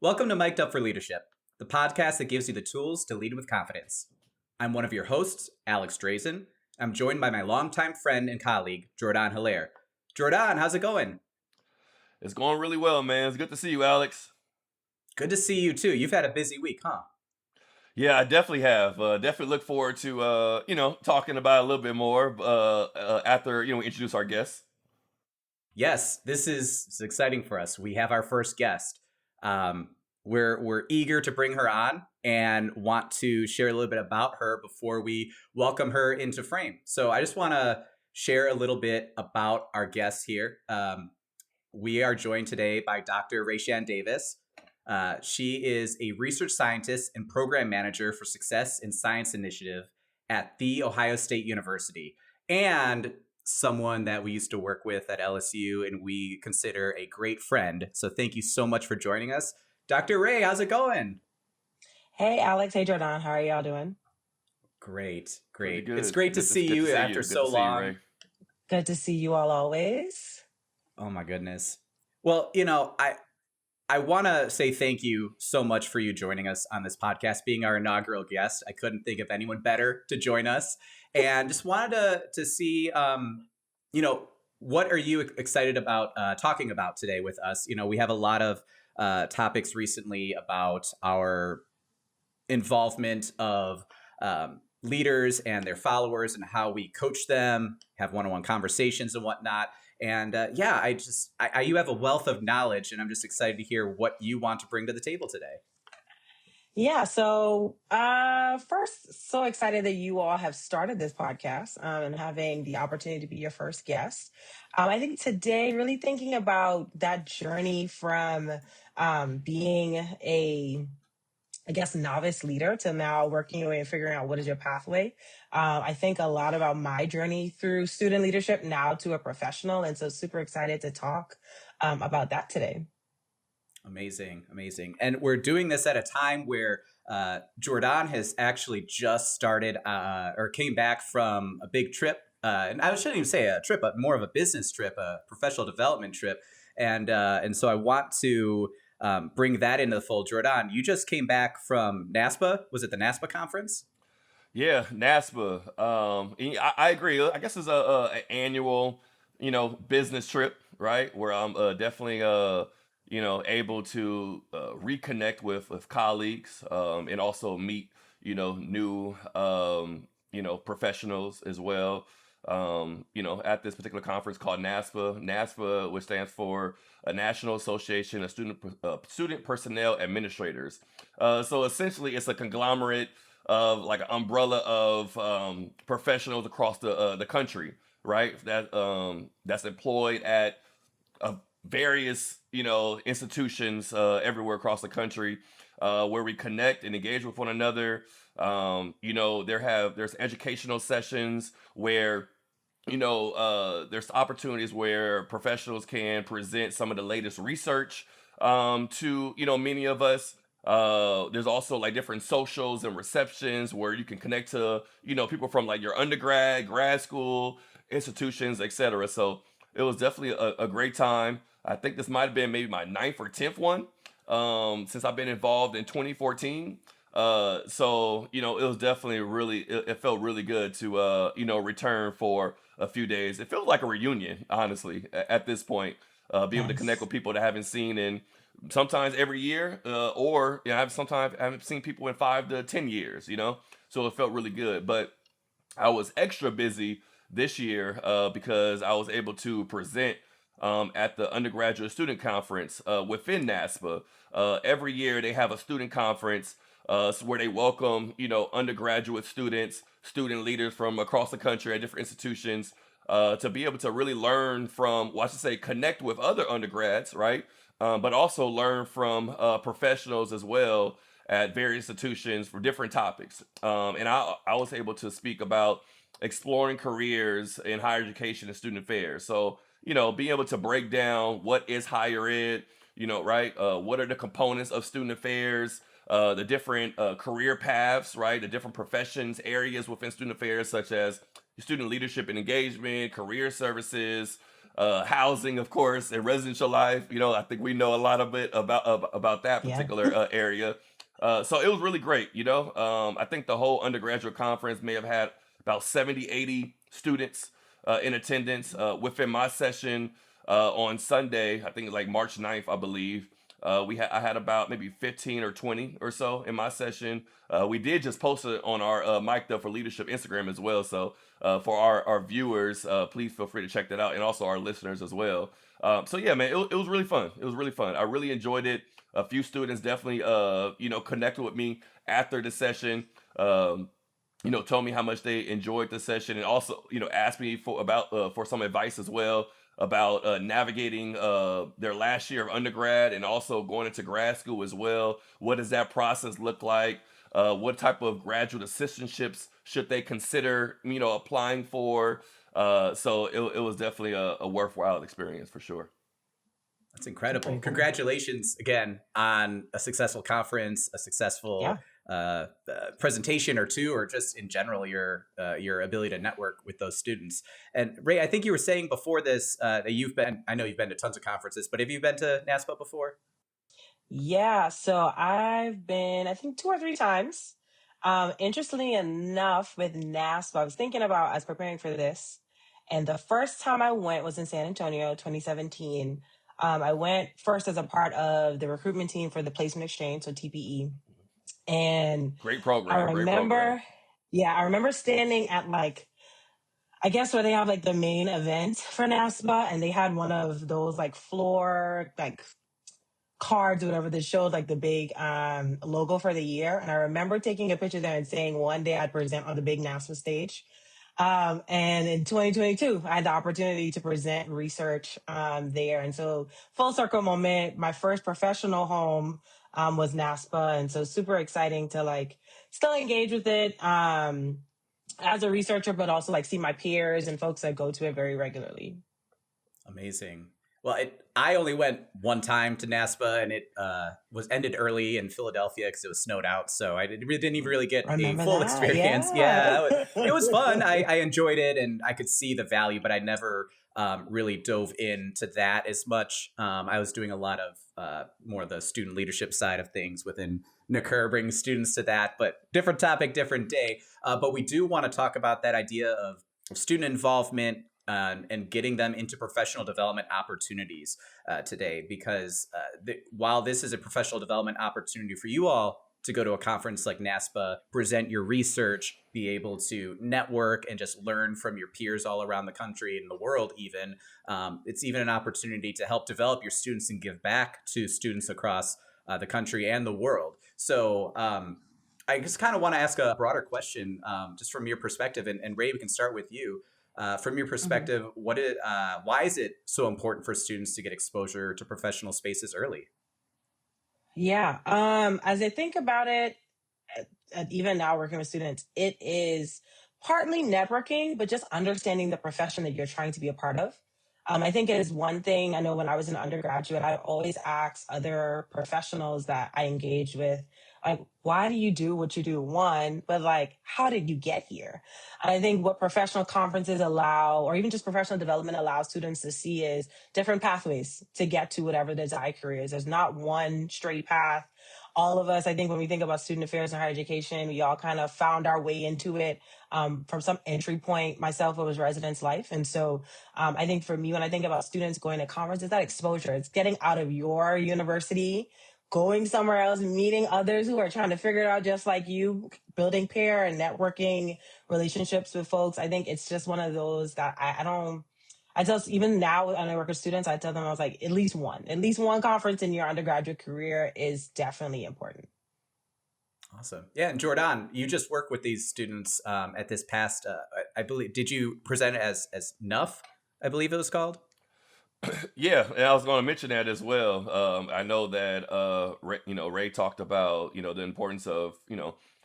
Welcome to Mic'd Up for Leadership, the podcast that gives you the tools to lead with confidence. I'm one of your hosts, Alex Dresen. I'm joined by my longtime friend and colleague, Jourdan Hilaire. Jourdan, how's it going? It's going really well, man. It's good to see you, Alex. Good to see you too. You've had a busy week, huh? Yeah, I definitely have. Definitely look forward to talking about it a little bit more after we introduce our guests. Yes, this is exciting for us. We have our first guest. We're eager to bring her on and want to share a little bit about her before we welcome her into frame. So I just want to share a little bit about our guests here. We are joined today by Dr. Raeshan Davis. She is a research scientist and program manager for Success in Science Initiative at The Ohio State University, and someone that we used to work with at LSU and we consider a great friend. So thank you so much for joining us. Dr. Ray, how's it going? Hey, Alex. Hey, Jourdan. How are y'all doing? Great. Pretty good. It's great to see you after so long. Good to see you all always. Oh my goodness. Well, I want to say thank you so much for you joining us on this podcast, being our inaugural guest. I couldn't think of anyone better to join us, and just wanted to see, what are you excited about talking about today with us? We have a lot of topics recently about our involvement of leaders and their followers and how we coach them, have one-on-one conversations and whatnot. And you have a wealth of knowledge, and I'm just excited to hear what you want to bring to the table today. Yeah. So first, so excited that you all have started this podcast and having the opportunity to be your first guest. I think today, really thinking about that journey from being novice leader to now working your way and figuring out what is your pathway. I think a lot about my journey through student leadership now to a professional. And so super excited to talk about that today. Amazing. And we're doing this at a time where Jourdan has actually just started or came back from a big trip. And I shouldn't even say a trip, but more of a business trip, a professional development trip. And so I want to bring that into the fold. Jourdan, you just came back from NASPA. Was it the NASPA conference? Yeah, NASPA. I agree. I guess it's an annual, business trip, right? Where I'm definitely, able to reconnect with colleagues and also meet, new, professionals as well. At this particular conference called NASPA, which stands for a National Association of Student Personnel Administrators. So essentially, it's a conglomerate of like an umbrella of professionals across the country, right? That's employed at various institutions everywhere across the country, where we connect and engage with one another. There's educational sessions where there's opportunities where professionals can present some of the latest research to many of us. There's also like different socials and receptions where you can connect to people from like your undergrad, grad school institutions, etc. So it was definitely a great time. I think this might have been maybe my 9th or 10th one since I've been involved in 2014. So it was definitely it felt really good to return for a few days. It feels like a reunion, honestly, at this point. Be able to connect with people that I haven't seen in sometimes every year, or sometimes I haven't seen people in 5 to 10 years. So it felt really good. But I was extra busy this year because I was able to present at the undergraduate student conference within NASPA. Every year they have a student conference where they welcome, undergraduate students, student leaders from across the country at different institutions to be able to really learn from, well, I should say, connect with other undergrads, right? But also learn from professionals as well at various institutions for different topics. And I was able to speak about exploring careers in higher education and student affairs. So, being able to break down what is higher ed, right? What are the components of student affairs? The different career paths, right? The different professions, areas within student affairs, such as student leadership and engagement, career services, housing, of course, and residential life. I think we know a lot of it about that Yeah. particular area. So it was really great. I think the whole undergraduate conference may have had about 70, 80 students in attendance. Within my session on Sunday, I think like March 9th, I believe, I had about maybe 15 or 20 or so in my session. We did just post it on our Mic'd Up for Leadership Instagram as well. So for our viewers, please feel free to check that out, and also our listeners as well. So yeah, man, it was really fun. It was really fun. I really enjoyed it. A few students definitely, connected with me after the session. Told me how much they enjoyed the session, and also, asked me for some advice as well about navigating their last year of undergrad and also going into grad school as well. What does that process look like? What type of graduate assistantships should they consider, applying for? So it was definitely a worthwhile experience for sure. That's incredible. Pretty cool. Congratulations again on a successful conference, a successful Yeah. presentation or two, or just in general your ability to network with those students. And Ray, I think you were saying before this that I know you've been to tons of conferences, but have you been to NASPA before? Yeah, so I've been, I think, 2 or 3 times. Interestingly enough, with NASPA, I was thinking about, I was preparing for this, and the first time I went was in San Antonio, 2017. I went first as a part of the recruitment team for the placement exchange, so TPE. And Great I program. Great program. remember, yeah, I remember standing at like, I guess where they have like the main event for NASPA, and they had one of those like floor, like cards or whatever that showed like the big logo for the year. And I remember taking a picture there and saying one day I'd present on the big NASPA stage. And in 2022, I had the opportunity to present research there. And so full circle moment, my first professional home was NASPA. And so super exciting to like still engage with it as a researcher, but also like see my peers and folks that go to it very regularly. Amazing. Well, I only went one time to NASPA, and it was ended early in Philadelphia because it was snowed out. So I didn't even really get a Remember full that? experience. Yeah. It was fun. I enjoyed it, and I could see the value, but I never really dove into that as much. I was doing a lot of more of the student leadership side of things within NACUR, bringing students to that, but different topic, different day. But we do want to talk about that idea of student involvement and getting them into professional development opportunities today, because while this is a professional development opportunity for you all to go to a conference like NASPA, present your research, be able to network and just learn from your peers all around the country and the world even, it's even an opportunity to help develop your students and give back to students across the country and the world. So I just kind of want to ask a broader question, just from your perspective, and Ray, we can start with you. From your perspective, why is it so important for students to get exposure to professional spaces early? Yeah. As I think about it, even now working with students, it is partly networking, but just understanding the profession that you're trying to be a part of. I think it is one thing. I know when I was an undergraduate, I always asked other professionals that I engaged with, like, why do you do what you do? One, but like, how did you get here? And I think what professional conferences allow, or even just professional development allows students to see is different pathways to get to whatever their desired career is. There's not one straight path. All of us, I think when we think about student affairs and higher education, we all kind of found our way into it from some entry point. Myself, it was residence life. And so I think for me, when I think about students going to conferences, that exposure, it's getting out of your university, going somewhere else, meeting others who are trying to figure it out just like you, building peer and networking relationships with folks. I think it's just one of those that I tell, even now when I work with students, I tell them, I was like, at least one conference in your undergraduate career is definitely important. Awesome. Yeah. And Jourdan, you just work with these students at this past, I believe, did you present it as NUF? I believe it was called. Yeah, and I was going to mention that as well. I know that Ray talked about the importance of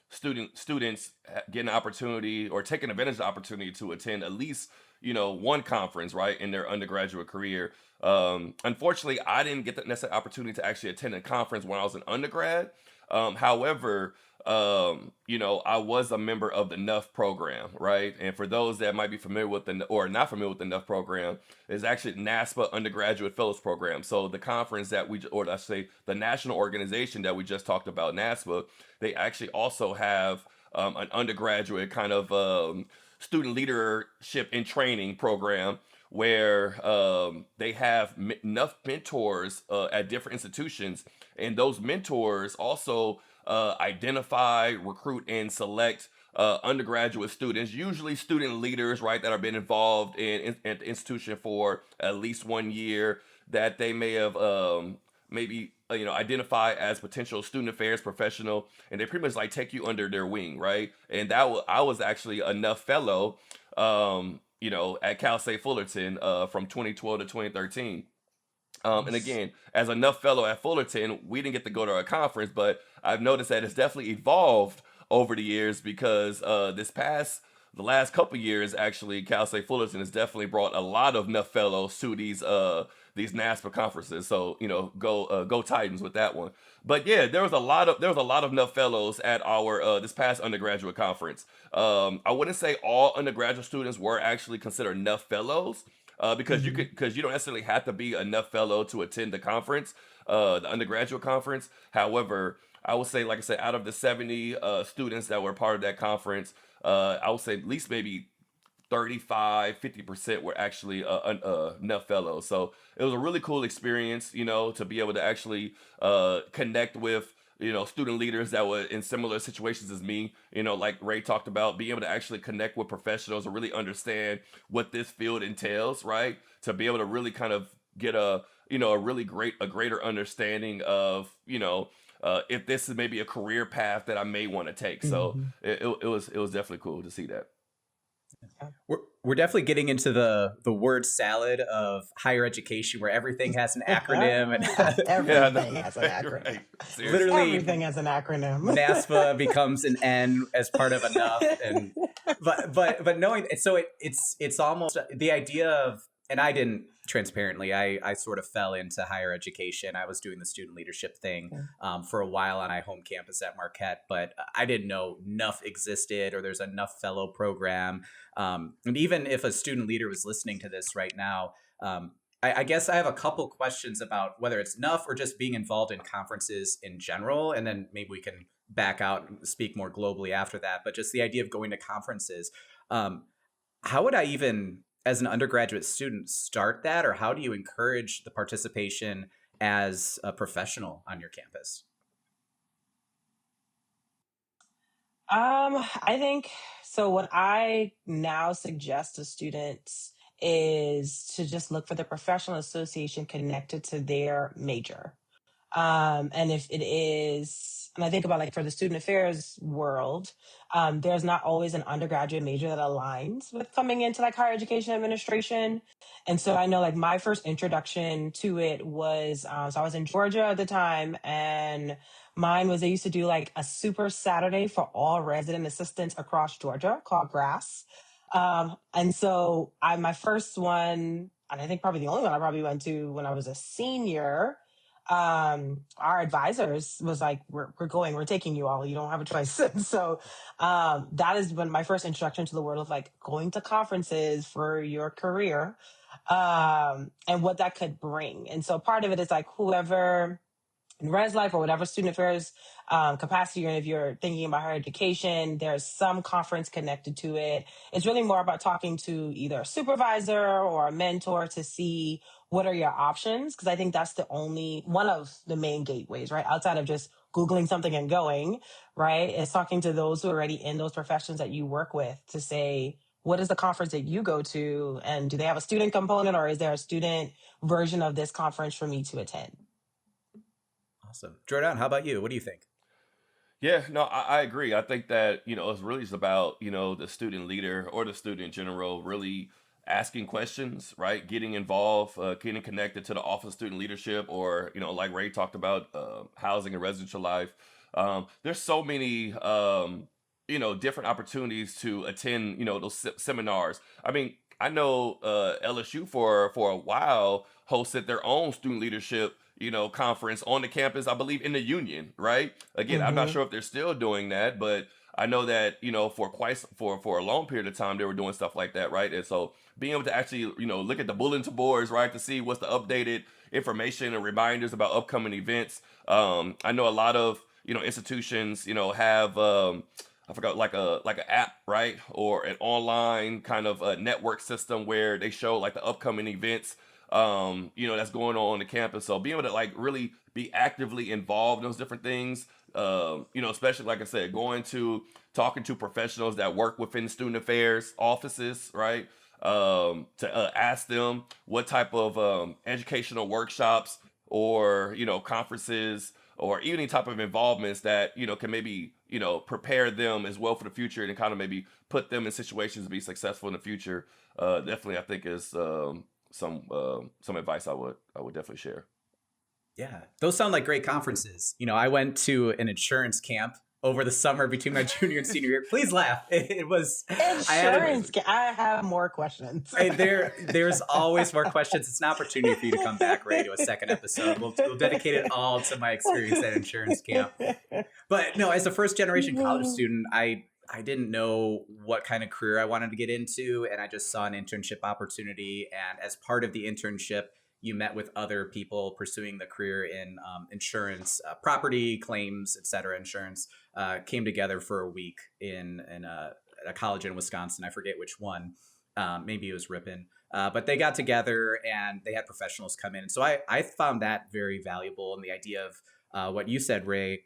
students getting an opportunity or taking advantage of the opportunity to attend at least one conference, right, in their undergraduate career. Unfortunately, I didn't get the necessary opportunity to actually attend a conference when I was an undergrad. However, I was a member of the NUF program, right? And for those that might be familiar with or not familiar with the NUF program, is actually NASPA Undergraduate Fellows Program. So the conference that or let's say the national organization that we just talked about, NASPA, they actually also have an undergraduate kind of student leadership and training program where they have enough mentors at different institutions, and those mentors also identify, recruit, and select undergraduate students, usually student leaders, right, that have been involved at the institution for at least 1 year, that they may have maybe identify as potential student affairs professional, and they pretty much like take you under their wing, right? And I was actually a NUF fellow, at Cal State Fullerton from 2012 to 2013. And Nice. again, as a NUF fellow at Fullerton, we didn't get to go to a conference, but I've noticed that it's definitely evolved over the years because the last couple years, actually, Cal State Fullerton has definitely brought a lot of NUF fellows to these NASPA conferences. So go Titans with that one. But yeah, there was a lot of NUF fellows at our this past undergraduate conference. I wouldn't say all undergraduate students were actually considered NUF fellows, because Mhm. you don't necessarily have to be a NUF fellow to attend the conference, the undergraduate conference. However, I would say, like I said, out of the 70 students that were part of that conference, I would say at least maybe 35-50% were actually NUF fellows. So it was a really cool experience, to be able to actually connect with student leaders that were in similar situations as me. Like Ray talked about, being able to actually connect with professionals and really understand what this field entails, right? To be able to really kind of get a greater understanding of if this is maybe a career path that I may want to take. So Mhm. it was definitely cool to see that. Yeah. We're definitely getting into the word salad of higher education, where everything has an acronym, and Yeah, I know. Everything has an acronym. Right. Seriously. Everything literally has an acronym. NASPA becomes an N as part of enough. And but knowing it, so it's almost the idea of, and I didn't, transparently, I sort of fell into higher education. I was doing the student leadership thing for a while on my home campus at Marquette, but I didn't know enough existed, or there's enough fellow program. And even if a student leader was listening to this right now, I guess I have a couple questions about whether it's enough or just being involved in conferences in general, and then maybe we can back out and speak more globally after that. But just the idea of going to conferences, um, how would I even, as an undergraduate student, start that, or how do you encourage the participation as a professional on your campus? I think so. What I now suggest to students is to just look for the professional association connected to their major. And if it is, and I think about like for the student affairs world, there's not always an undergraduate major that aligns with coming into like higher education administration. And so I know like my first introduction to it was, so I was in Georgia at the time, and mine was they used to do like a super Saturday for all resident assistants across Georgia called GRASS. And so my first one, and I think probably the only one I probably went to when I was a senior, our advisors was like, we're taking you all, you don't have a choice. And so that is when my first introduction to the world of like going to conferences for your career, and what that could bring. And so part of it is like whoever in res life or whatever student affairs capacity you're in, if you're thinking about higher education, there's some conference connected to it. It's really more about talking to either a supervisor or a mentor to see what are your options, because I think that's the only one of the main gateways, right? Outside of just Googling something and going, right? Is talking to those who are already in those professions that you work with to say, what is the conference that you go to? And do they have a student component, or is there a student version of this conference for me to attend? Awesome. Jordan, how about you? What do you think? Yeah, no, I agree. I think that, it's really just about, the student leader or the student in general really asking questions, right? Getting involved, getting connected to the Office of Student Leadership, or, like Ray talked about, housing and residential life. There's so many, different opportunities to attend, those seminars. I mean, I know LSU for a while hosted their own student leadership, conference on the campus, I believe in the Union, right? Again, I'm not Mm-hmm. sure if they're still doing that, but I know that, for a long period of time, they were doing stuff like that, right? And so being able to actually, look at the bulletin boards, right, to see what's the updated information and reminders about upcoming events. I know a lot of, institutions, have, I forgot, like an app, right, or an online kind of network system where they show like the upcoming events, that's going on the campus. So being able to like really be actively involved in those different things, especially like I said, going to talking to professionals that work within student affairs offices, right? To ask them what type of educational workshops or conferences or any type of involvements that can maybe prepare them as well for the future and kind of maybe put them in situations to be successful in the future. Definitely, I think is some advice I would definitely share. Yeah, those sound like great conferences. I went to an insurance camp over the summer between my junior and senior year. Please laugh. It was I had an Insurance. I have more questions. there's always more questions. It's an opportunity for you to come back, Ray, to a second episode. We'll dedicate it all to my experience at insurance camp. But no, as a first generation college student, I didn't know what kind of career I wanted to get into, and I just saw an internship opportunity. And as part of the internship, you met with other people pursuing the career in insurance, property claims, et cetera. Insurance came together for a week in a college in Wisconsin. I forget which one. Maybe it was Ripon. But they got together and they had professionals come in. And so I found that very valuable. And the idea of what you said, Ray,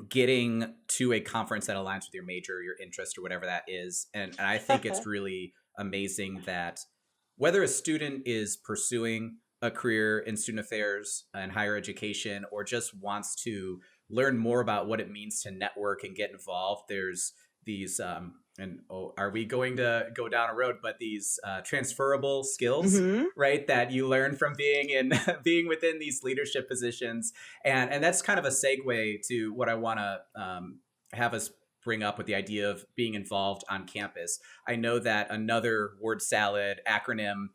getting to a conference that aligns with your major, your interest, or whatever that is. And I think it's really amazing that whether a student is pursuing a career in student affairs and higher education or just wants to learn more about what it means to network and get involved, there's these are we going to go down a road, but these transferable skills, Mm-hmm. right, that you learn from being in being within these leadership positions. And that's kind of a segue to what I want to have us bring up with the idea of being involved on campus. I know that another word salad acronym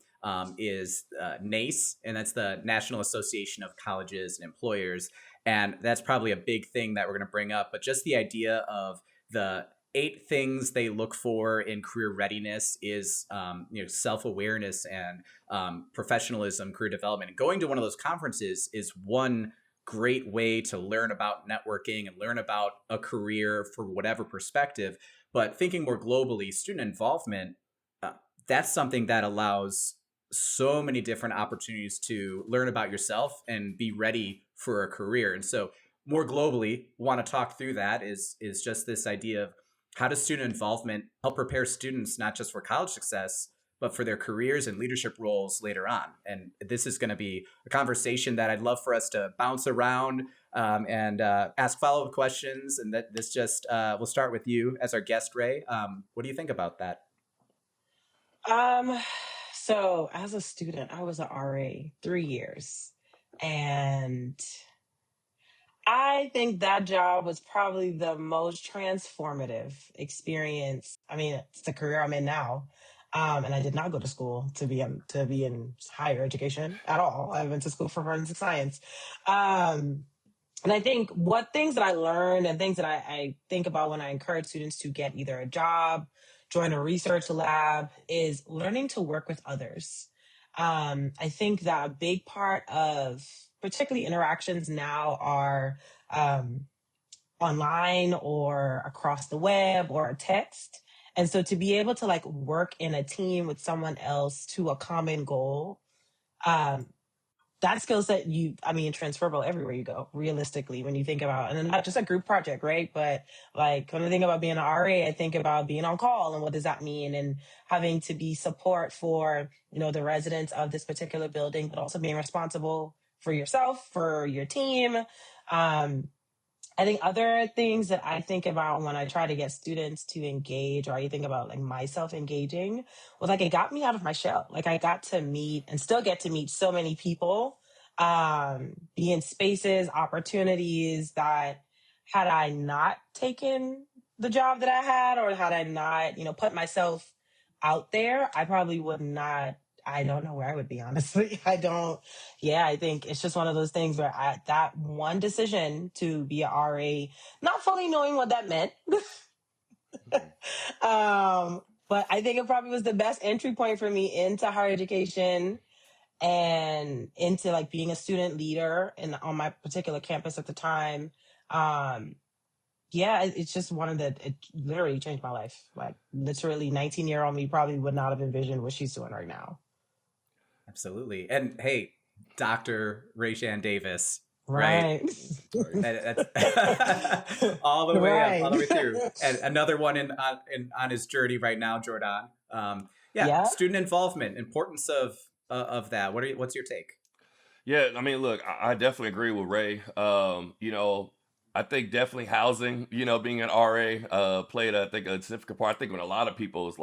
is NACE, and that's the National Association of Colleges and Employers. And that's probably a big thing that we're going to bring up. But just the idea of the 8 things they look for in career readiness is self-awareness and professionalism, career development. And going to one of those conferences is one great way to learn about networking and learn about a career for whatever perspective. But thinking more globally, student involvement, that's something that allows so many different opportunities to learn about yourself and be ready for a career. And so more globally, want to talk through that is just this idea of how does student involvement help prepare students not just for college success, but for their careers and leadership roles later on. And this is going to be a conversation that I'd love for us to bounce around and ask follow-up questions. And that this just, we'll start with you as our guest, Ray. What do you think about that? So as a student, I was an RA 3 years. And I think that job was probably the most transformative experience. I mean, it's the career I'm in now. And I did not go to school to be in higher education at all. I went to school for forensic science. Um, and I think what things that I learned and things that I think about when I encourage students to get either a job, join a research lab, is learning to work with others. I think that a big part of particularly interactions now are um, online or across the web or a text. And so to be able to like work in a team with someone else to a common goal, um, that skill set transferable everywhere you go, realistically, when you think about, and then not just a group project, right? But like when I think about being an RA, I think about being on call and what does that mean, and having to be support for, the residents of this particular building, but also being responsible for yourself, for your team. I think other things that I think about when I try to get students to engage, or I think about like myself engaging, was like it got me out of my shell. Like I got to meet and still get to meet so many people, be in spaces, opportunities that had I not taken the job that I had, or had I not, put myself out there, I probably would not I don't know where I would be, honestly. I think it's just one of those things where that one decision to be a RA, not fully knowing what that meant. But I think it probably was the best entry point for me into higher education and into like being a student leader on my particular campus at the time. Um, it's just it literally changed my life. Like literally 19-year-old me probably would not have envisioned what she's doing right now. Absolutely. And hey, Dr. Raeshan Davis, Right. That's all the way up, all the way through. And another one on his journey right now, Jourdan. Student involvement, importance of that. What's your take? Yeah, I mean, look, I definitely agree with Ray. I think definitely housing, being an RA, played, I think, a significant part. I think when a lot of people's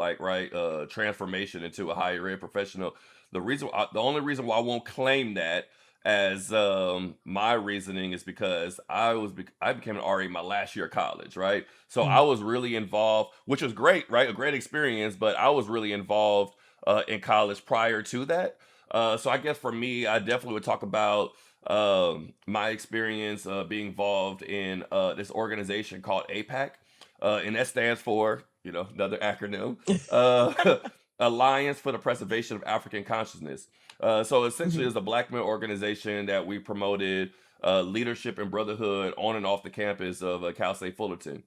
transformation into a higher ed professional, the only reason why I won't claim that as my reasoning is because I became an RA my last year of college, right? So I was really involved, which was great, right? A great experience, but I was really involved in college prior to that. So I guess for me, I definitely would talk about my experience being involved in this organization called APAC, and that stands for, another acronym, Alliance for the Preservation of African Consciousness. So essentially, it's a Black male organization that we promoted leadership and brotherhood on and off the campus of Cal State Fullerton.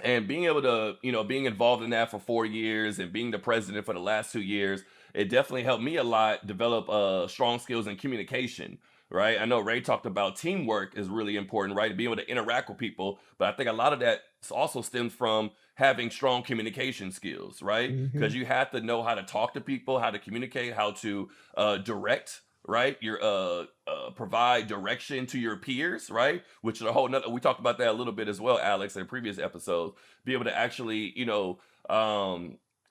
And being able to, being involved in that for 4 years and being the president for the last 2 years, it definitely helped me a lot develop strong skills in communication, right? I know Ray talked about teamwork is really important, right? Being able to interact with people, but I think a lot of that also stems from having strong communication skills, right? Because you have to know how to talk to people, how to communicate, how to direct, right? Your provide direction to your peers, right? Which is a whole nother, we talked about that a little bit as well, Alex, in previous episodes. Be able to actually,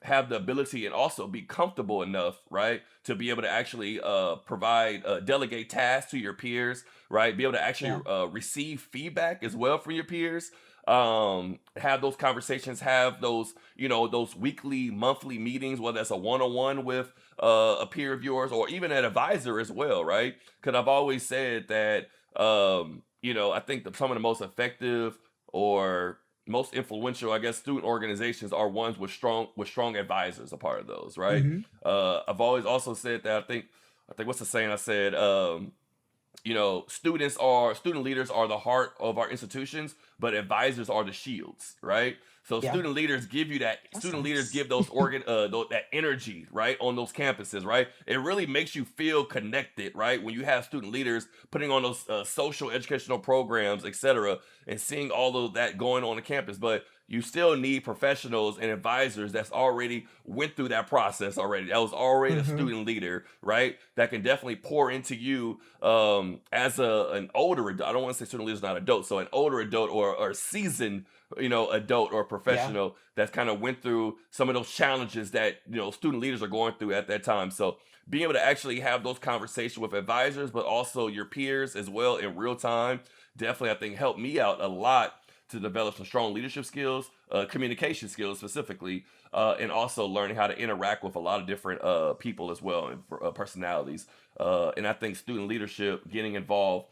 have the ability and also be comfortable enough, right, to be able to actually provide, delegate tasks to your peers, right? Be able to actually receive feedback as well from your peers. Have those conversations, have those, those weekly, monthly meetings, whether that's a one-on-one with a peer of yours or even an advisor as well, right? Because I've always said that, I think that some of the most effective or most influential, I guess, student organizations are ones with strong advisors, a part of those, right? I've always also said that I think what's the saying? I said, student leaders are the heart of our institutions, but advisors are the shields, right? So student leaders give you that. Student leaders give those that energy, right, on those campuses, right? It really makes you feel connected, right? When you have student leaders putting on those social educational programs, etc., and seeing all of that going on campus. But you still need professionals and advisors that's already went through that process already. That was already a student leader, right? That can definitely pour into you as an older adult. I don't want to say student leader's not adult, so an older adult or seasoned, adult or professional that's kind of went through some of those challenges that, student leaders are going through at that time. So being able to actually have those conversations with advisors, but also your peers as well in real time, definitely, I think, helped me out a lot to develop some strong leadership skills, communication skills specifically, and also learning how to interact with a lot of different people as well, and personalities. And I think student leadership, getting involved,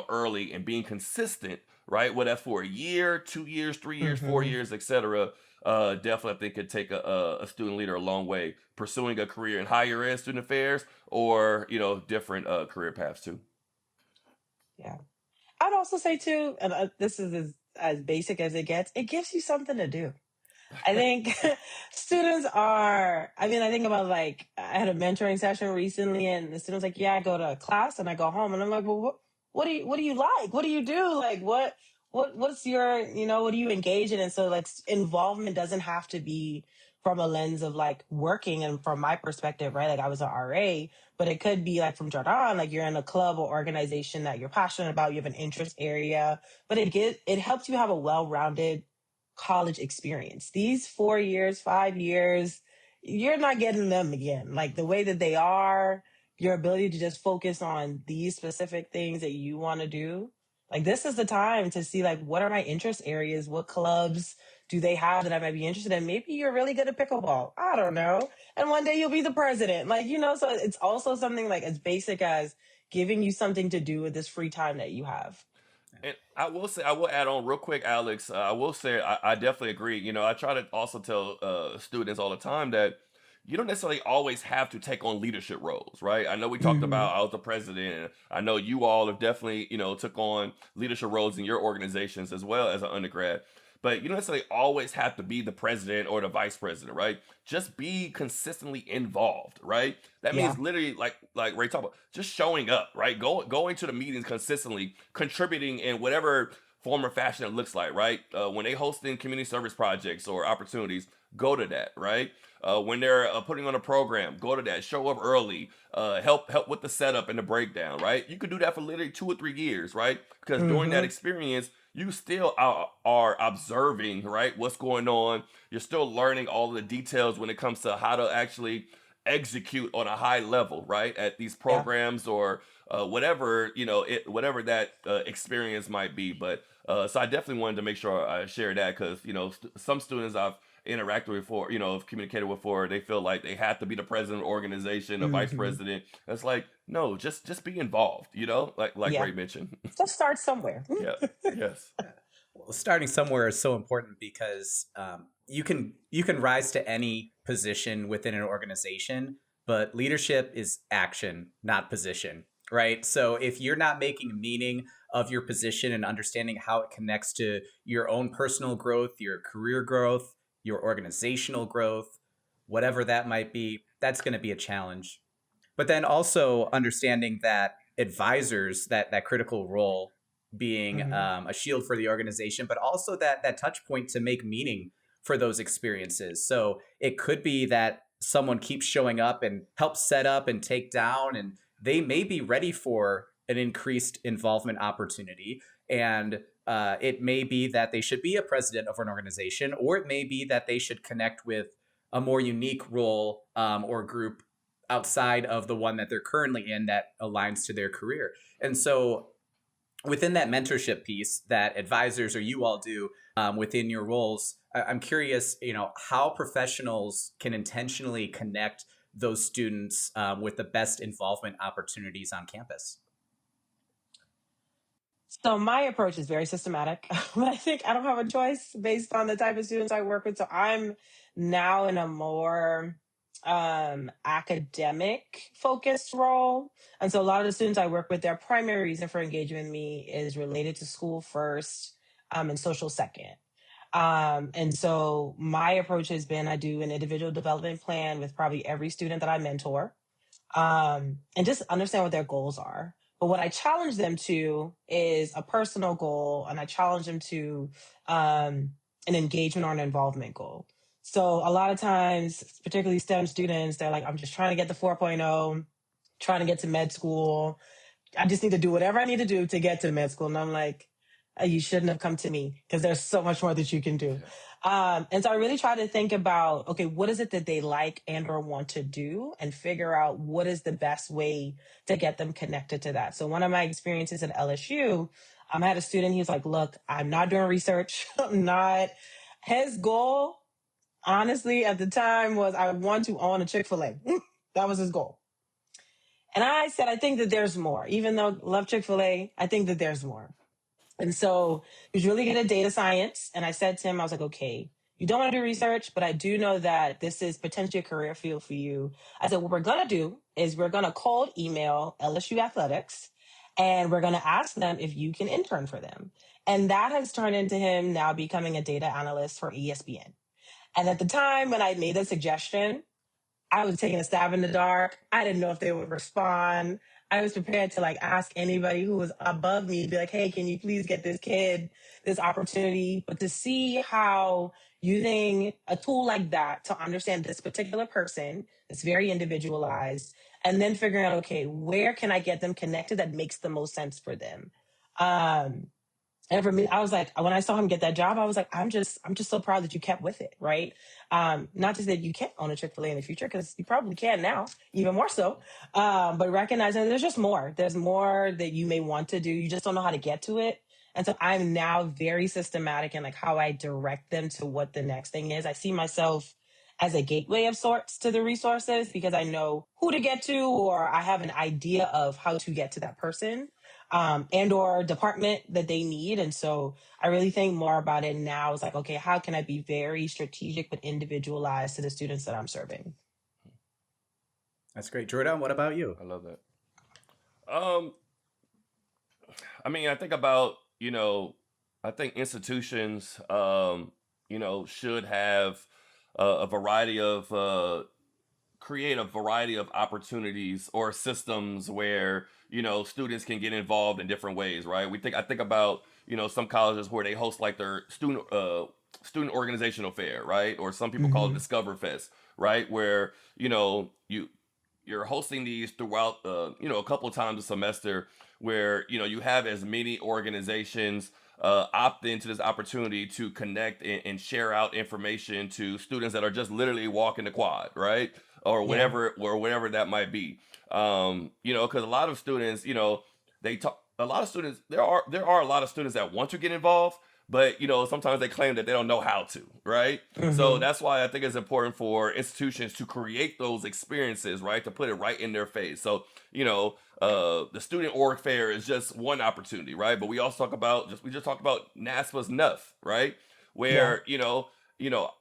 early and being consistent, right? Whether that's for a year, 2 years, 3 years, 4 years, etc. Definitely, I think could take a student leader a long way, pursuing a career in higher ed student affairs or, different career paths too. Yeah. I'd also say too, and this is as basic as it gets, it gives you something to do. I think students are, I mean, I think about like, I had a mentoring session recently and the student's like, yeah, I go to class and I go home and I'm like, well, what do you like? What do you do? Like, what's your, what do you engage in? And so like involvement doesn't have to be from a lens of like working and from my perspective, right? Like I was an RA, but it could be like from Jourdan, like you're in a club or organization that you're passionate about, you have an interest area, but it helps you have a well-rounded college experience. These 4 years, 5 years, you're not getting them again. Like the way that they are, your ability to just focus on these specific things that you want to do. Like this is the time to see like what are my interest areas? What clubs do they have that I might be interested in? Maybe you're really good at pickleball. I don't know. And one day you'll be the president. Like, so it's also something like as basic as giving you something to do with this free time that you have. And I will say, I will add on real quick, Alex. I will say, I definitely agree. I try to also tell students all the time that you don't necessarily always have to take on leadership roles, right? I know we talked about I was the president. I know you all have definitely, took on leadership roles in your organizations as well as an undergrad. But you don't necessarily always have to be the president or the vice president, right? Just be consistently involved, right? That Yeah. means literally, like Ray talked about, just showing up, right? Going to the meetings consistently, contributing in whatever form or fashion it looks like, right? When they hosting community service projects or opportunities, go to that, right? When they're putting on a program, go to that. Show up early. Help with the setup and the breakdown, right? You could do that for literally 2 or 3 years, right? Because during that experience, you still are observing, right, what's going on. You're still learning all of the details when it comes to how to actually execute on a high level, right, at these Yeah. programs or whatever whatever that experience might be. But so I definitely wanted to make sure I share that because some students I've interacted with before, have communicated with before, they feel like they have to be the president of the organization, a vice president. It's like, no, just be involved, like Yeah. Ray mentioned. Just start somewhere. Yeah. Yes. Well, starting somewhere is so important because you can rise to any position within an organization, but leadership is action, not position, right? So if you're not making meaning of your position and understanding how it connects to your own personal growth, your career growth, your organizational growth, whatever that might be, that's going to be a challenge. But then also understanding that advisors, that critical role being a shield for the organization, but also that touch point to make meaning for those experiences. So it could be that someone keeps showing up and helps set up and take down, and they may be ready for an increased involvement opportunity. And it may be that they should be a president of an organization, or it may be that they should connect with a more unique role or group outside of the one that they're currently in that aligns to their career. And so within that mentorship piece that advisors or you all do within your roles, I'm curious, how professionals can intentionally connect those students with the best involvement opportunities on campus. So my approach is very systematic, but I think I don't have a choice based on the type of students I work with. So I'm now in a more academic focused role. And so a lot of the students I work with, their primary reason for engaging with me is related to school first and social second. And so my approach has been I do an individual development plan with probably every student that I mentor and just understand what their goals are. But what I challenge them to is a personal goal, and I challenge them to an engagement or an involvement goal. So a lot of times, particularly STEM students, they're like, I'm just trying to get the 4.0, trying to get to med school. I just need to do whatever I need to do to get to med school. And I'm like, you shouldn't have come to me because there's so much more that you can do. And so I really try to think about, okay, what is it that they like and or want to do and figure out what is the best way to get them connected to that. So one of my experiences at LSU, I had a student, he was like, look, I'm not doing research. His goal, honestly, at the time was I want to own a Chick-fil-A. That was his goal. And I said, I think that there's more. Even though I love Chick-fil-A, I think that there's more. And so he was really good at data science. And I said to him, I was like, okay, you don't want to do research, but I do know that this is potentially a career field for you. I said, what we're going to do is we're going to cold email LSU Athletics and we're going to ask them if you can intern for them. And that has turned into him now becoming a data analyst for ESPN. And at the time when I made the suggestion, I was taking a stab in the dark. I didn't know if they would respond. I was prepared to ask anybody who was above me, be like, hey, can you please get this kid this opportunity? But to see how using a tool like that to understand this particular person, it's very individualized, and then figuring out, okay, where can I get them connected that makes the most sense for them? And for me, I was like, when I saw him get that job, I was like, I'm just so proud that you kept with it, right? Not to say that you can't own a Chick-fil-A in the future, because you probably can now, even more so. But recognizing there's just more. There's more that you may want to do. You just don't know how to get to it. And so I'm now very systematic in like how I direct them to what the next thing is. I see myself as a gateway of sorts to the resources because I know who to get to, or I have an idea of how to get to that person, and or department that they need. And so I really think more about it now. It's like, okay, how can I be very strategic but individualized to the students that I'm serving? That's great. Jourdan, what about you? I love that. Um, I mean, I think about, I think institutions, should have a variety of, create a variety of opportunities or systems where, students can get involved in different ways, right? I think about, some colleges where they host like their student organizational fair, right? Or some people call it Mm-hmm. Discover Fest, right? Where, you're hosting these throughout a couple of times a semester where you have as many organizations opt into this opportunity to connect and share out information to students that are just literally walking the quad, right? Or Yeah. whatever that might be. Because a lot of students, they talk a lot of students, there are a lot of students that want to get involved, but sometimes they claim that they don't know how to, right? So Mm-hmm. that's why I think it's important for institutions to create those experiences, right? To put it right in their face. So, the student org fair is just one opportunity, right? But we also we just talked about NASPA's Nuff, right? Yeah. Where, you know,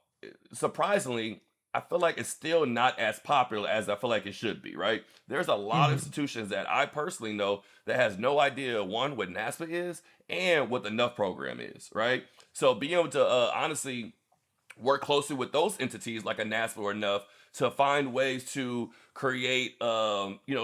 surprisingly, I feel like it's still not as popular as I feel like it should be, right? There's a lot of Mm-hmm. institutions that I personally know that has no idea, one, what NASPA is and what the Nuff program is, right? So being able to honestly work closely with those entities like a NASPA or enough to find ways to create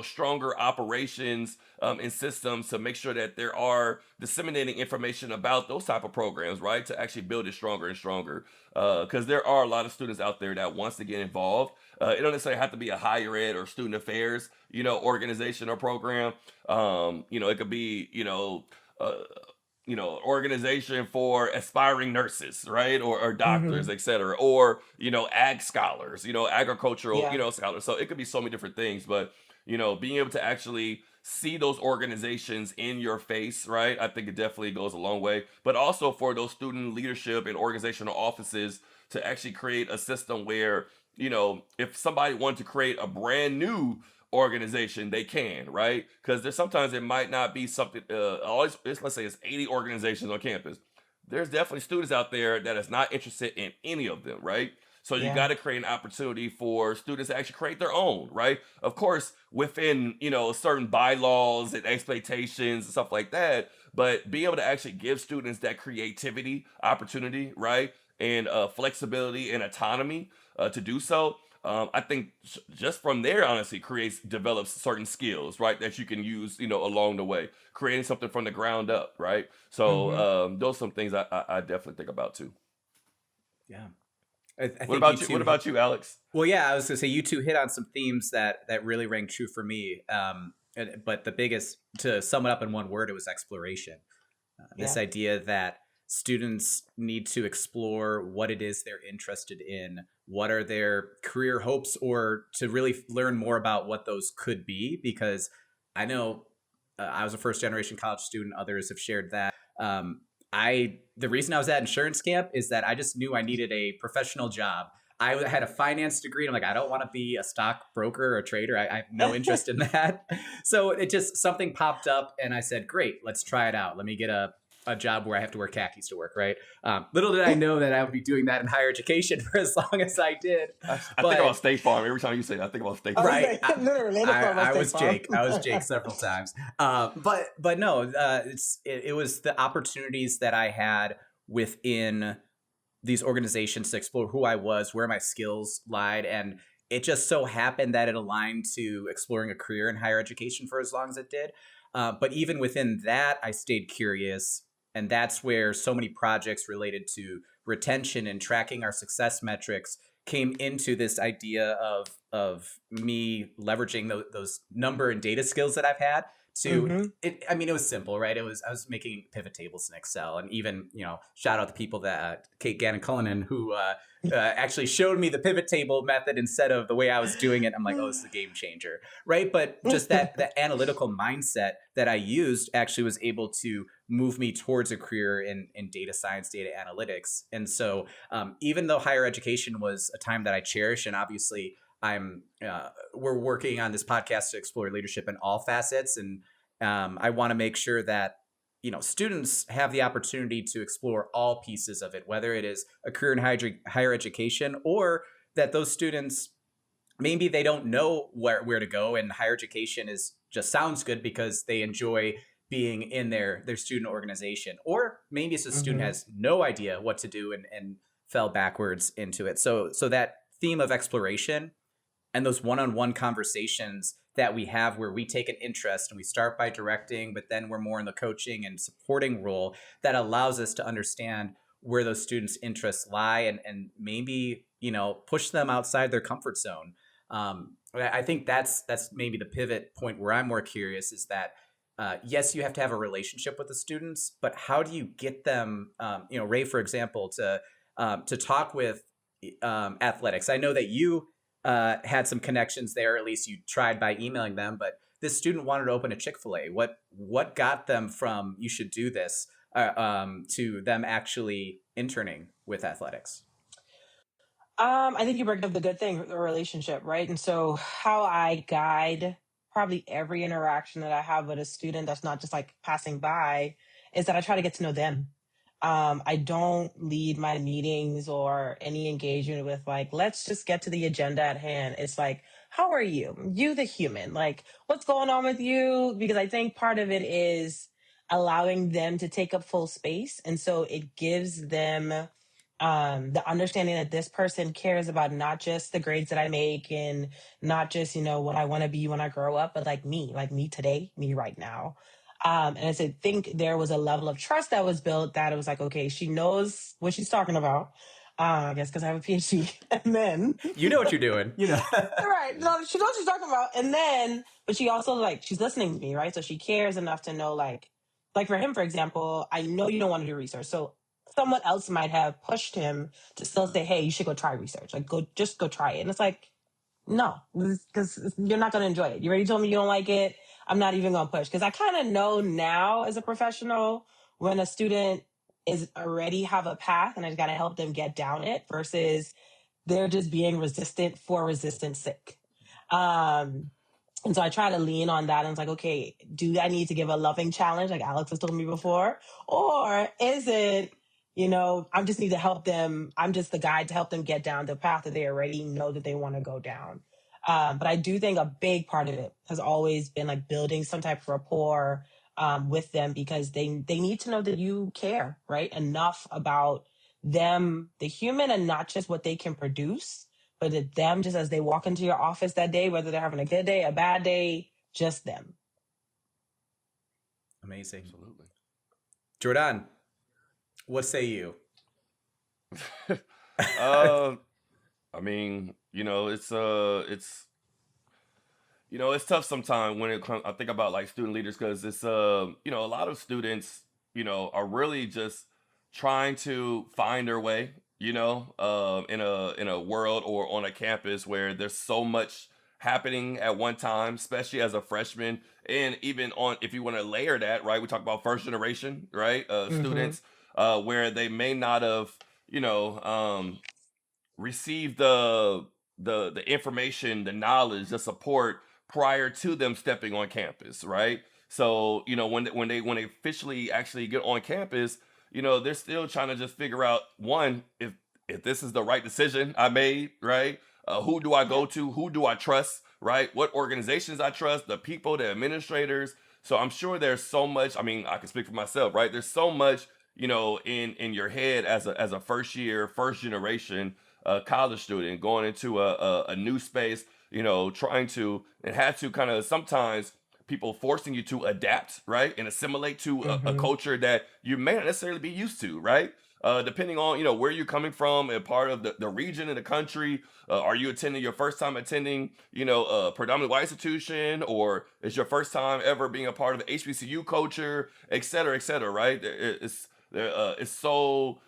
stronger operations and systems to make sure that there are disseminating information about those type of programs, right? To actually build it stronger and stronger, because there are a lot of students out there that wants to get involved. It don't necessarily have to be a higher ed or student affairs organization or program. It could be uh, organization for aspiring nurses, right? Or Mm-hmm. doctors, etc. Or, ag scholars, agricultural, Yeah. scholars. So it could be so many different things, but, being able to actually see those organizations in your face, right? I think it definitely goes a long way. But also for those student leadership and organizational offices to actually create a system where, if somebody wanted to create a brand new organization, they can, right? Because there's sometimes it might not be something always let's say it's 80 organizations on campus. There's definitely students out there that is not interested in any of them, right? So you Yeah. got to create an opportunity for students to actually create their own, right? Of course, within certain bylaws and expectations and stuff like that, but being able to actually give students that creativity opportunity, right? And flexibility and autonomy to do so. I think just from there, honestly, develops certain skills, right, that you can use, along the way, creating something from the ground up, right? So Mm-hmm. those are some things I definitely think about too. Yeah. I What think you about you? What two hit, about you, Alex? well, yeah, I was gonna say you two hit on some themes that really rang true for me. But the biggest, to sum it up in one word, it was exploration. This Yeah. idea that students need to explore what it is they're interested in, what are their career hopes, or to really learn more about what those could be. Because I know I was a first generation college student, others have shared that. The reason I was at insurance camp is that I just knew I needed a professional job. I had a finance degree. And I'm like, I don't want to be a stockbroker or a trader. I have no interest in that. So it just, something popped up and I said, great, let's try it out. Let me get a job where I have to wear khakis to work, right? Little did I know that I would be doing that in higher education for as long as I did. I think about But State Farm every time you say that. I think about State I was Farm. right, like, literally, in the front of I State was Farm. Jake. I was Jake several times. But no, it was the opportunities that I had within these organizations to explore who I was, where my skills lied, and it just so happened that it aligned to exploring a career in higher education for as long as it did. But even within that, I stayed curious, and that's where so many projects related to retention and tracking our success metrics came into this idea of me leveraging those number and data skills that I've had to it. I mean, it was simple, right? I was making pivot tables in Excel, and even, shout out the people that Kate Gannon Cullinan, who actually showed me the pivot table method instead of the way I was doing it. I'm like, oh, this is a game changer, right? But just that analytical mindset that I used actually was able to move me towards a career in data science, data analytics. And so even though higher education was a time that I cherish, and obviously we're working on this podcast to explore leadership in all facets, and I want to make sure that students have the opportunity to explore all pieces of it, whether it is a career in higher education, or that those students, maybe they don't know where to go, and higher education is just sounds good because they enjoy being in their student organization, or maybe it's a student has no idea what to do and fell backwards into it. So that theme of exploration and those one-on-one conversations that we have, where we take an interest and we start by directing, but then we're more in the coaching and supporting role, that allows us to understand where those students' interests lie, and maybe push them outside their comfort zone. I think that's maybe the pivot point where I'm more curious, is that yes, you have to have a relationship with the students, but how do you get them, Ray, for example, to talk with athletics? I know that you had some connections there, or at least you tried by emailing them, but this student wanted to open a Chick-fil-A. What got them from "you should do this" to them actually interning with athletics? I think you bring up the good thing, the relationship, right? And so how I guide probably every interaction that I have with a student that's not just like passing by is that I try to get to know them. I don't lead my meetings or any engagement with like, let's just get to the agenda at hand. It's like, how are you? You, the human, like, what's going on with you? Because I think part of it is allowing them to take up full space. And so it gives them the understanding that this person cares about not just the grades that I make, and not just, what I want to be when I grow up, but like me today, me right now. And I said, think there was a level of trust that was built, that it was like, okay, she knows what she's talking about. I guess because I have a PhD. And then You know what you're doing, right. No, she knows what she's talking about. And then, but she also like, she's listening to me, right? So she cares enough to know, like for him, for example, I know you don't want to do research. So someone else might have pushed him to still say, hey, you should go try research. Like, just go try it. And it's like, no, because you're not going to enjoy it. You already told me you don't like it. I'm not even going to push. Because I kind of know now as a professional, when a student is already have a path and I just got to help them get down it, versus they're just being resistant for resistance sake. And so I try to lean on that, and it's like, okay, do I need to give a loving challenge like Alex has told me before? Or is it, I just need to help them. I'm just the guide to help them get down the path that they already know that they want to go down. But I do think a big part of it has always been like building some type of rapport with them, because they need to know that you care, right? Enough about them, the human, and not just what they can produce, but it's them just as they walk into your office that day, whether they're having a good day, a bad day, just them. Amazing. Absolutely. Jourdan, what say you? I mean, it's tough sometimes when it comes. I think about like student leaders, because it's a lot of students are really just trying to find their way, in a world or on a campus where there's so much happening at one time, especially as a freshman. And even on, if you want to layer that, right, we talk about first generation, right, students, where they may not have, you know, um, received the information, the knowledge, the support prior to them stepping on campus, right? So when they officially actually get on campus, they're still trying to just figure out, one, if this is the right decision I made, right? Who do I go to? Who do I trust? Right? What organizations I trust? The people, the administrators. So I'm sure there's so much. I mean, I can speak for myself, right? There's so much, in your head as a first year, first generation college student going into a new space, trying to, and had to kind of sometimes people forcing you to adapt, right, and assimilate to a culture that you may not necessarily be used to, right? depending on, where you're coming from and part of the region and the country. Are you attending your first time attending, a predominantly white institution, or is your first time ever being a part of the HBCU culture, et cetera, right? It's so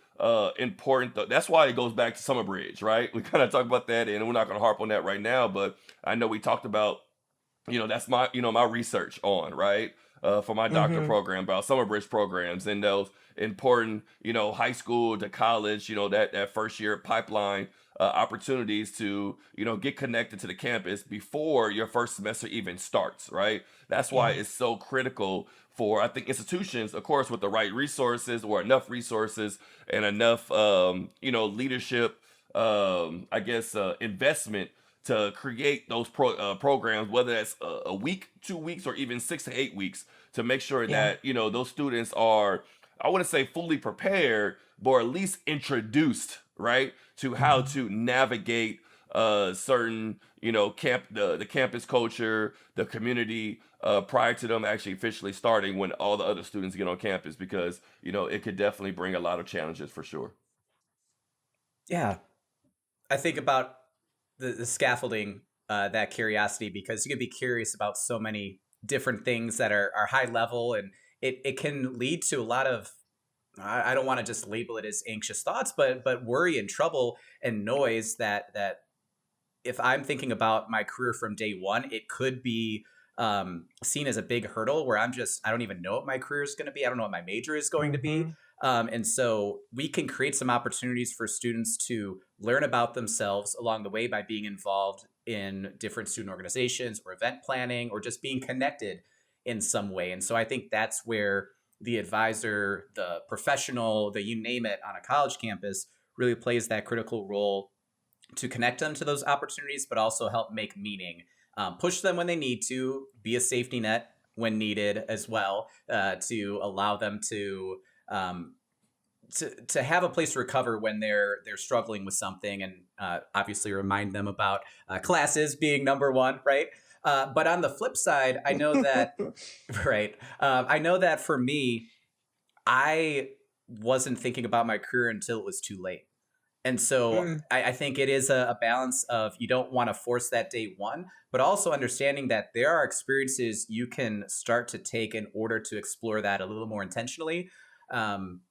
important. That's why it goes back to Summer Bridge, right? We kind of talk about that, and we're not going to harp on that right now, but I know we talked about, that's my research on, right, for my doctor Mm-hmm. program about summer bridge programs and those important, high school to college, that first year pipeline, opportunities to, get connected to the campus before your first semester even starts, right? That's why Yeah. it's so critical for, I think, institutions, of course, with the right resources or enough resources and enough, leadership, I guess, investment to create those programs, whether that's a week, 2 weeks, or even 6 to 8 weeks, to make sure Yeah. that, those students are, I wouldn't say fully prepared, but at least introduced, right, to how Mm-hmm. to navigate certain, the campus culture, the community, prior to them actually officially starting when all the other students get on campus, because, it could definitely bring a lot of challenges for sure. Yeah. I think about the scaffolding, that curiosity, because you can be curious about so many different things that are high level, and it can lead to a lot of, I don't want to just label it as anxious thoughts, but worry and trouble and noise that if I'm thinking about my career from day one, it could be seen as a big hurdle where I don't even know what my career is going to be. I don't know what my major is going to be. Mm-hmm. And so we can create some opportunities for students to learn about themselves along the way by being involved in different student organizations or event planning or just being connected in some way. And so I think that's where the advisor, the professional, the you name it on a college campus really plays that critical role to connect them to those opportunities, but also help make meaning, push them when they need to, be a safety net when needed as well, to allow them um, to have a place to recover when they're struggling with something, and obviously remind them about classes being number one, right? But on the flip side, I know that right. I know that for me, I wasn't thinking about my career until it was too late. And so Mm. I think it is a balance of you don't want to force that day one, but also understanding that there are experiences you can start to take in order to explore that a little more intentionally. Um,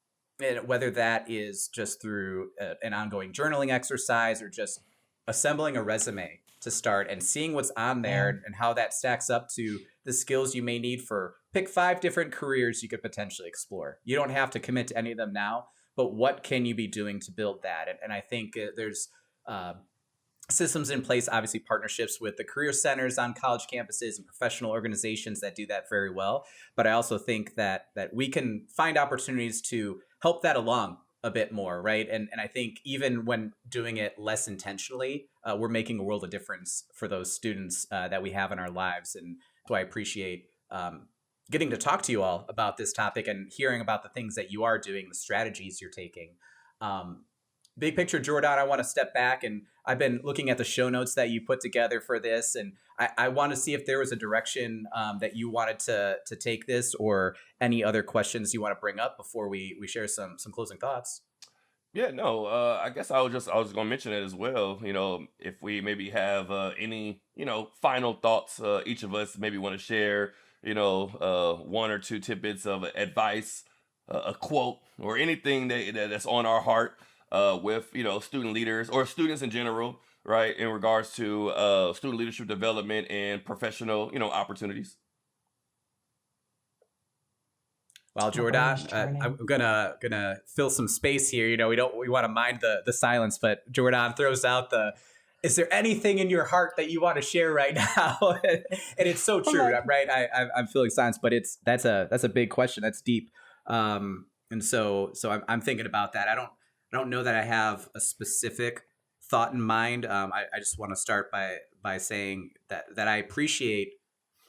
and whether that is just through an ongoing journaling exercise or just assembling a resume to start and seeing what's on there Yeah. and how that stacks up to the skills you may need for pick 5 different careers you could potentially explore. You don't have to commit to any of them now, but what can you be doing to build that? And I think there's uh, systems in place, obviously partnerships with the career centers on college campuses and professional organizations that do that very well. But I also think that we can find opportunities to help that along a bit more, right? And I think even when doing it less intentionally, we're making a world of difference for those students that we have in our lives. And so I appreciate getting to talk to you all about this topic and hearing about the things that you are doing, the strategies you're taking. Um, Big picture, Jourdan, I want to step back, and I've been looking at the show notes that you put together for this, and I want to see if there was a direction that you wanted to take this, or any other questions you want to bring up before we share some closing thoughts. Yeah, no, I guess I was gonna mention it as well. If we maybe have any, final thoughts, each of us maybe want to share, one or two tidbits of advice, a quote, or anything that's on our heart, with, student leaders or students in general, right, in regards to student leadership development and professional, opportunities. Well, I'll go Jourdan, ahead, Jordan. I'm gonna fill some space here. We want to mind the silence, but Jourdan throws out the. Is there anything in your heart that you want to share right now? And it's so I'm true, like, right? I'm feeling silence, but that's a big question. That's deep. And so I'm thinking about that. I don't know that I have a specific thought in mind. I just want to start by saying that I appreciate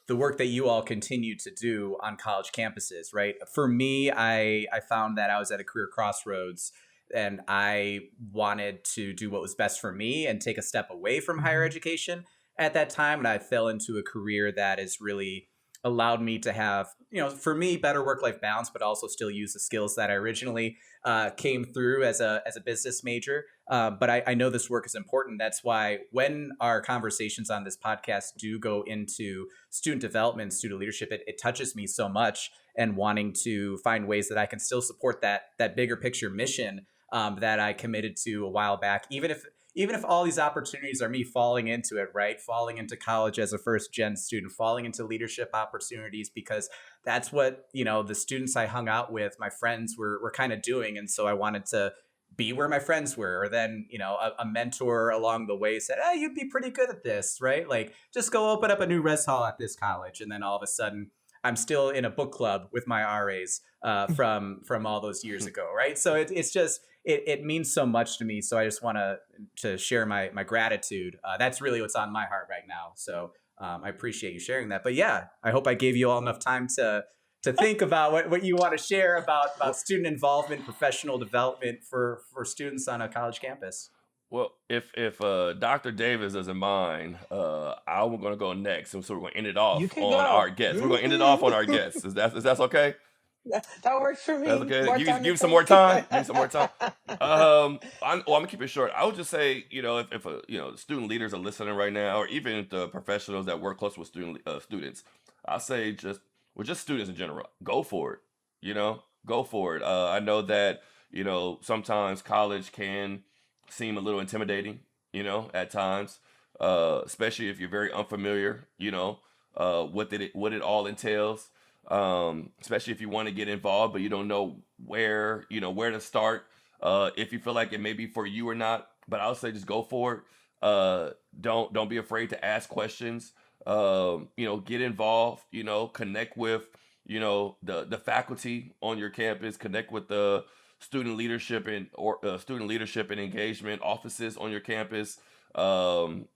the work that you all continue to do on college campuses, right? For me, I found that I was at a career crossroads, and I wanted to do what was best for me and take a step away from higher mhm. education at that time. And I fell into a career that is really allowed me to have, for me, better work-life balance, but also still use the skills that I originally came through as a business major. But I know this work is important. That's why when our conversations on this podcast do go into student development, student leadership, it touches me so much, and wanting to find ways that I can still support that bigger picture mission that I committed to a while back, even if all these opportunities are me falling into it, right? Falling into college as a first gen student, falling into leadership opportunities, because that's what, the students I hung out with, my friends were kind of doing. And so I wanted to be where my friends were. Or then, a mentor along the way said, hey, you'd be pretty good at this, right? Like, just go open up a new res hall at this college. And then all of a sudden, I'm still in a book club with my RAs from all those years ago, right? So it's just it means so much to me. So I just want to share my gratitude. That's really what's on my heart right now. So I appreciate you sharing that. But yeah, I hope I gave you all enough time to think about what you want to share about student involvement, professional development for students on a college campus. Well, if Dr. Davis doesn't mind, I'm going to go next, and so we're going to end it You off could on go. our guests. We're going to end it off on our guests. Is that okay? That works for That's me. okay. More Give time to me some more think. time. Give me some more time. I'm gonna keep it short. I would just say, if student leaders are listening right now, or even the professionals that work close with students, I say just students in general, go for it. Go for it. I know that sometimes college can seem a little intimidating. At times, especially if you're very unfamiliar. What it all entails. Especially if you want to get involved, but you don't know where to start. If you feel like it may be for you or not, but I'll say just go for it. Don't be afraid to ask questions. Get involved. Connect with the faculty on your campus. Connect with the student leadership and engagement offices on your campus. Honestly,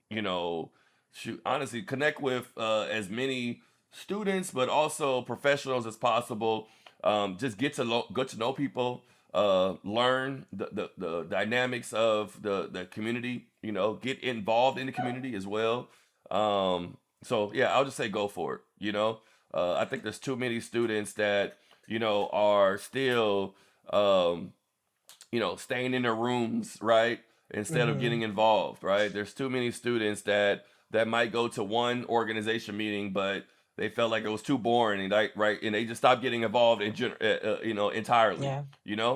connect with as many students, but also professionals as possible. Just get to know people, learn the dynamics of the community. Get involved in the community as well. So yeah, I'll just say go for it. I think there's too many students that are still staying in their rooms, right? Instead of getting involved, right? There's too many students that might go to one organization meeting, but they felt like it was too boring, and right, and they just stopped getting involved entirely. Yeah.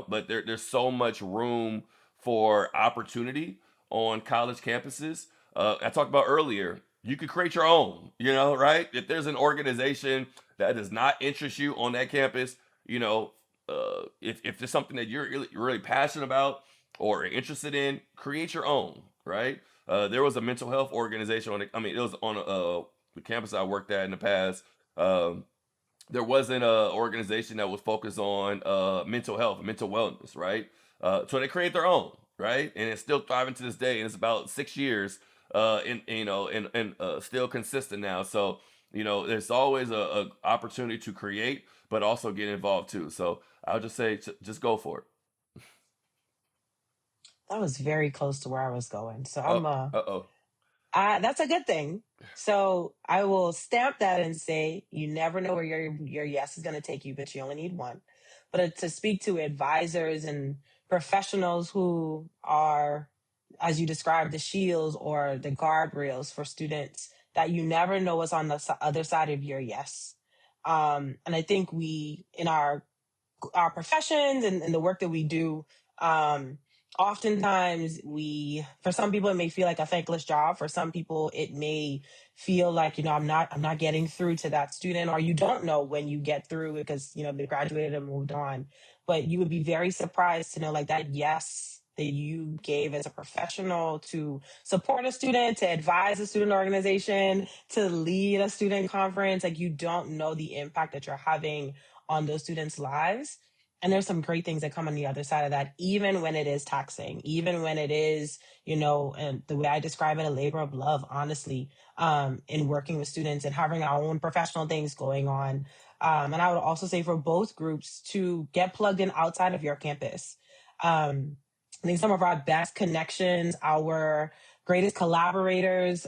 But there's so much room for opportunity on college campuses. I talked about earlier. You could create your own, right? If there's an organization that does not interest you on that campus, if there's something that you're really passionate about or interested in, create your own, right? There was a mental health organization it was on the campus I worked at in the past. There wasn't an organization that was focused on mental health and mental wellness, right? So they create their own, right? And it's still thriving to this day, and it's about 6 years, and still consistent now. So there's always a opportunity to create, but also get involved too. So I'll just say, just go for it. That was very close to where I was going. So Oh, I'm uh-oh. that's a good thing. So I will stamp that and say you never know where your yes is going to take you, but you only need one. But to speak to advisors and professionals who are, as you described, the shields or the guardrails for students, that you never know what's on the other side of your yes. And I think we, in our professions and the work that we do, um oftentimes we, for some people it may feel like a thankless job. For some people it may feel like, I'm not getting through to that student, or you don't know when you get through because they graduated and moved on. But you would be very surprised to know, like, that yes that you gave as a professional to support a student, to advise a student organization, to lead a student conference, like, you don't know the impact that you're having on those students' lives. And there's some great things that come on the other side of that, even when it is taxing, even when it is, and the way I describe it, a labor of love, honestly, in working with students and having our own professional things going on. And I would also say for both groups to get plugged in outside of your campus. I think some of our best connections, our greatest collaborators,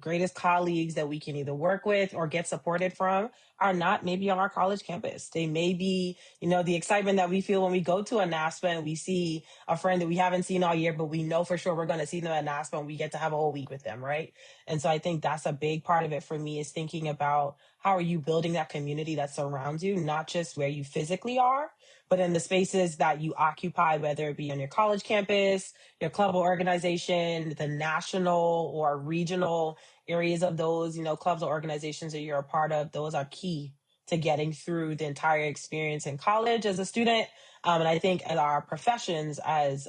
greatest colleagues that we can either work with or get supported from are not maybe on our college campus. They may be, the excitement that we feel when we go to a NASPA and we see a friend that we haven't seen all year, but we know for sure we're going to see them at NASPA and we get to have a whole week with them, right? And so I think that's a big part of it for me, is thinking about how are you building that community that surrounds you, not just where you physically are, but in the spaces that you occupy, whether it be on your college campus, your club or organization, the national or regional areas of those, clubs or organizations that you're a part of. Those are key to getting through the entire experience in college as a student. And I think in our professions as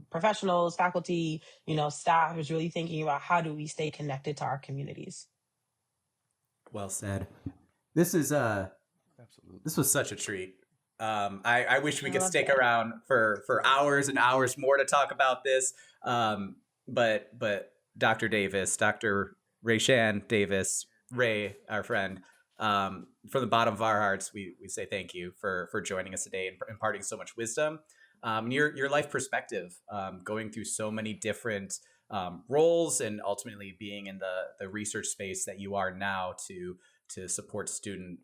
professionals, faculty, staff, is really thinking about how do we stay connected to our communities. Well said. This is Absolutely. this was such a treat. I wish we I could love stick that. around for hours and hours more to talk about this. But Dr. Davis, Dr. Raeshan Davis, Ray, our friend, from the bottom of our hearts, we say thank you for joining us today and imparting so much wisdom. Your life perspective, going through so many different roles, and ultimately being in the research space that you are now to support student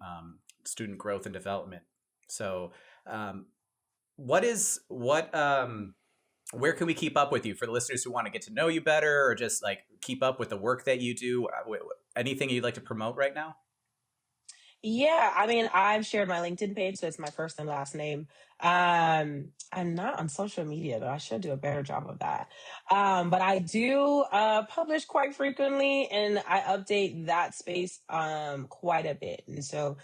growth and development. So, where can we keep up with you for the listeners who want to get to know you better, or just like keep up with the work that you do? Anything you'd like to promote right now? Yeah, I mean, I've shared my LinkedIn page, so it's my first and last name. I'm not on social media, though. I should do a better job of that. But I do publish quite frequently, and I update that space quite a bit. And so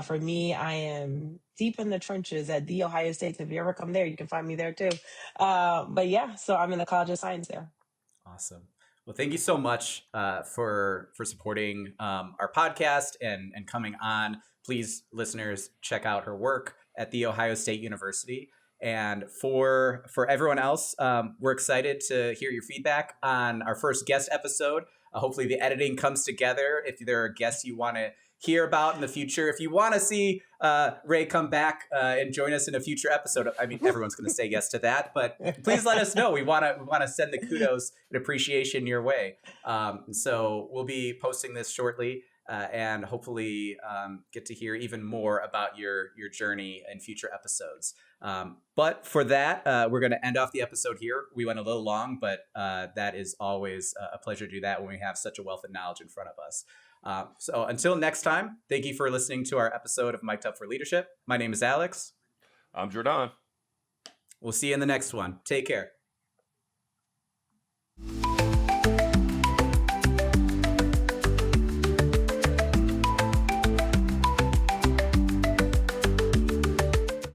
for me, I am deep in the trenches at The Ohio State. If you ever come there, you can find me there too. But yeah, so I'm in the College of Science there. Awesome. Well, thank you so much for supporting our podcast and coming on. Please, listeners, check out her work at The Ohio State University. And for everyone else, we're excited to hear your feedback on our first guest episode. Hopefully the editing comes together. If there are guests you want to hear about in the future, if you want to see Ray come back and join us in a future episode, I mean, everyone's going to say yes to that, but please let us know. We want to send the kudos and appreciation your way. So we'll be posting this shortly, and hopefully get to hear even more about your journey in future episodes. But for that, we're going to end off the episode here. We went a little long, but that is always a pleasure to do that when we have such a wealth of knowledge in front of us. So until next time, thank you for listening to our episode of Mic'd Up for Leadership. My name is Alex. I'm Jourdan. We'll see you in the next one. Take care.